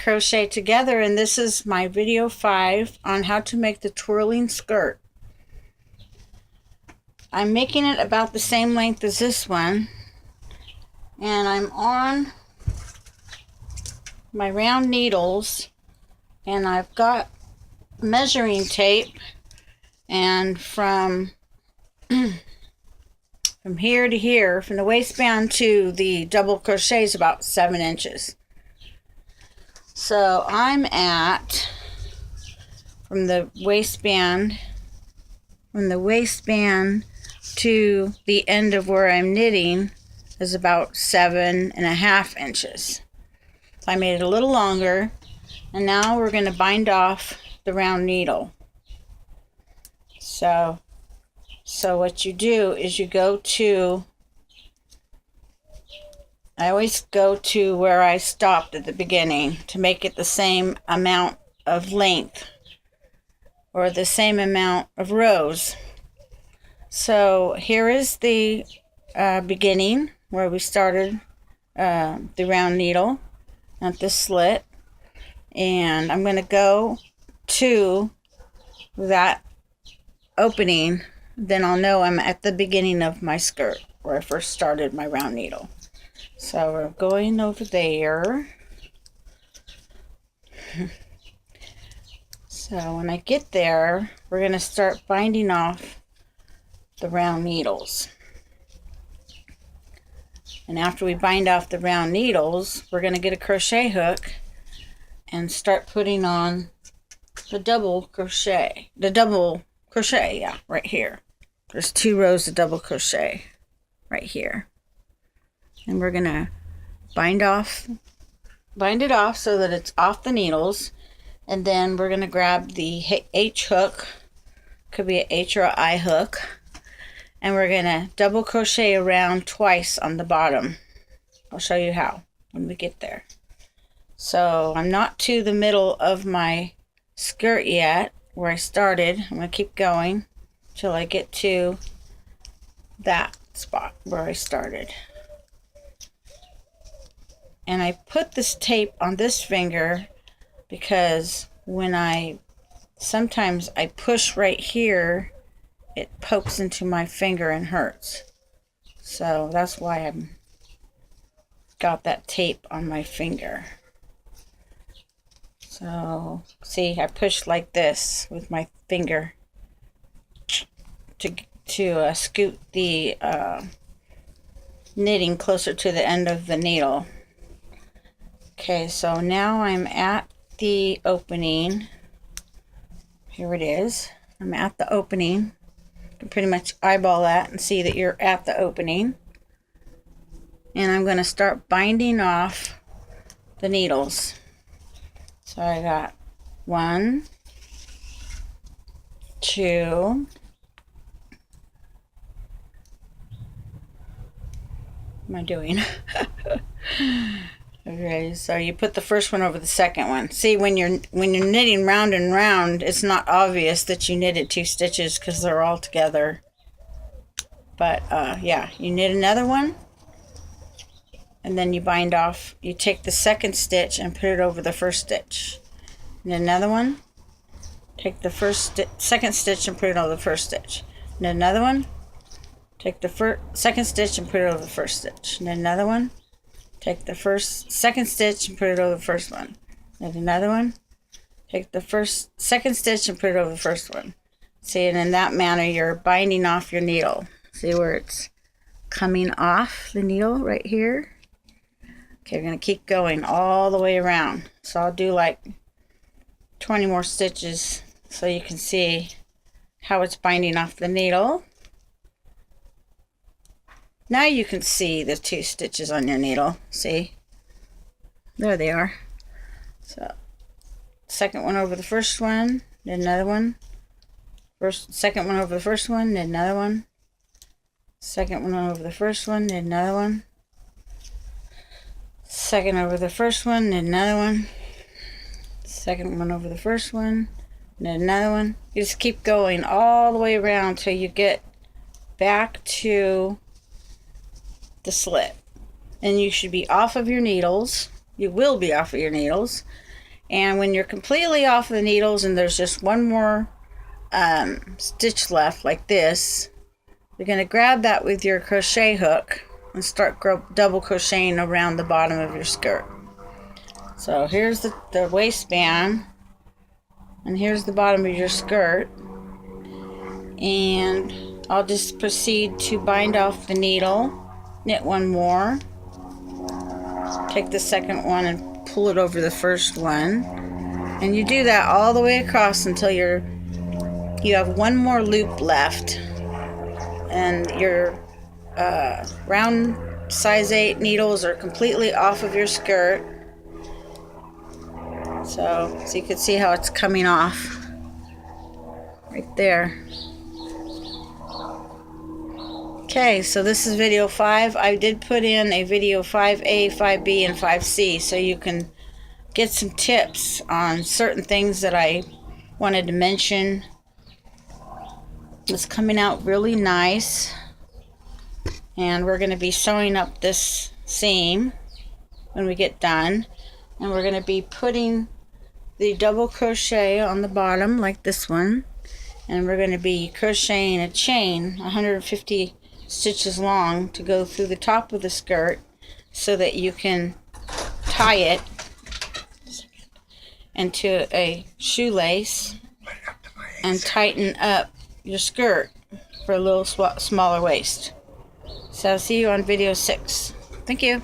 Crochet Together, and this is my video 5 on how to make the twirling skirt. I'm making it about the same length as this one, and I'm on my round needles, and I've got measuring tape, and from here to here, from the waistband to the double crochet is about 7 inches. So I'm at, from the waistband to the end of where I'm knitting is about 7.5 inches. So I made it a little longer, and now we're going to bind off the round needle. So what you do is you go to, I always go to where I stopped at the beginning to make it the same amount of length or the same amount of rows. So here is the beginning where we started the round needle at the slit, and I'm going to go to that opening. Then I'll know I'm at the beginning of my skirt where I first started my round needle. So we're going over there. So when I get there, we're going to start binding off the round needles. And after we bind off the round needles, we're going to get a crochet hook and start putting on the double crochet. Yeah, right here. There's 2 rows of double crochet right here. And we're going to bind it off so that it's off the needles. And then we're going to grab the H hook, could be an H or an I hook, and we're going to double crochet around twice on the bottom. I'll show you how when we get there. So I'm not to the middle of my skirt yet where I started. I'm going to keep going till I get to that spot where I started. And I put this tape on this finger because when sometimes I push right here, it pokes into my finger and hurts. So that's why I've got that tape on my finger. So see, I push like this with my finger to scoot the knitting closer to the end of the needle. Okay, so now I'm at the opening. Here it is. I'm at the opening. You can pretty much eyeball that and see that you're at the opening. And I'm going to start binding off the needles. So I got 1, 2, what am I doing? Okay, so you put the first one over the second one. See, when you're knitting round and round, it's not obvious that you knitted 2 stitches because they're all together. But yeah, you knit another one, and then you bind off. You take the second stitch and put it over the first stitch. Knit another one. Take the second stitch and put it over the first stitch. Knit another one. Take the second stitch and put it over the first stitch. Knit another one. Take the second stitch and put it over the first one. Knit another one. Take the second stitch and put it over the first one. See, and in that manner, you're binding off your needle. See where it's coming off the needle right here? Okay, we're going to keep going all the way around. So I'll do like 20 more stitches so you can see how it's binding off the needle. Now you can see the 2 stitches on your needle. See? There they are. So, second one over the first one, then another one. Second one over the first one, then another one. Second one over the first one, then another one. Second over the first one, then another one. Second one over the first one, then another one. You just keep going all the way around till you get back to the slit. And you should be off of your needles. You will be off of your needles. And when you're completely off the needles and there's just one more stitch left like this, you're going to grab that with your crochet hook and start double crocheting around the bottom of your skirt. So here's the waistband, and here's the bottom of your skirt, and I'll just proceed to bind off the needle, knit one more, take the second one and pull it over the first one, and you do that all the way across until you have one more loop left, and your round size 8 needles are completely off of your skirt. So you can see how it's coming off right there. Okay, so this is video 5. I did put in a video 5A, 5B, and 5C, so you can get some tips on certain things that I wanted to mention. It's coming out really nice, and we're going to be sewing up this seam when we get done, and we're going to be putting the double crochet on the bottom like this one, and we're going to be crocheting a chain 150 stitches long to go through the top of the skirt so that you can tie it into a shoelace and tighten up your skirt for a little smaller waist. So I'll see you on video 6. Thank you.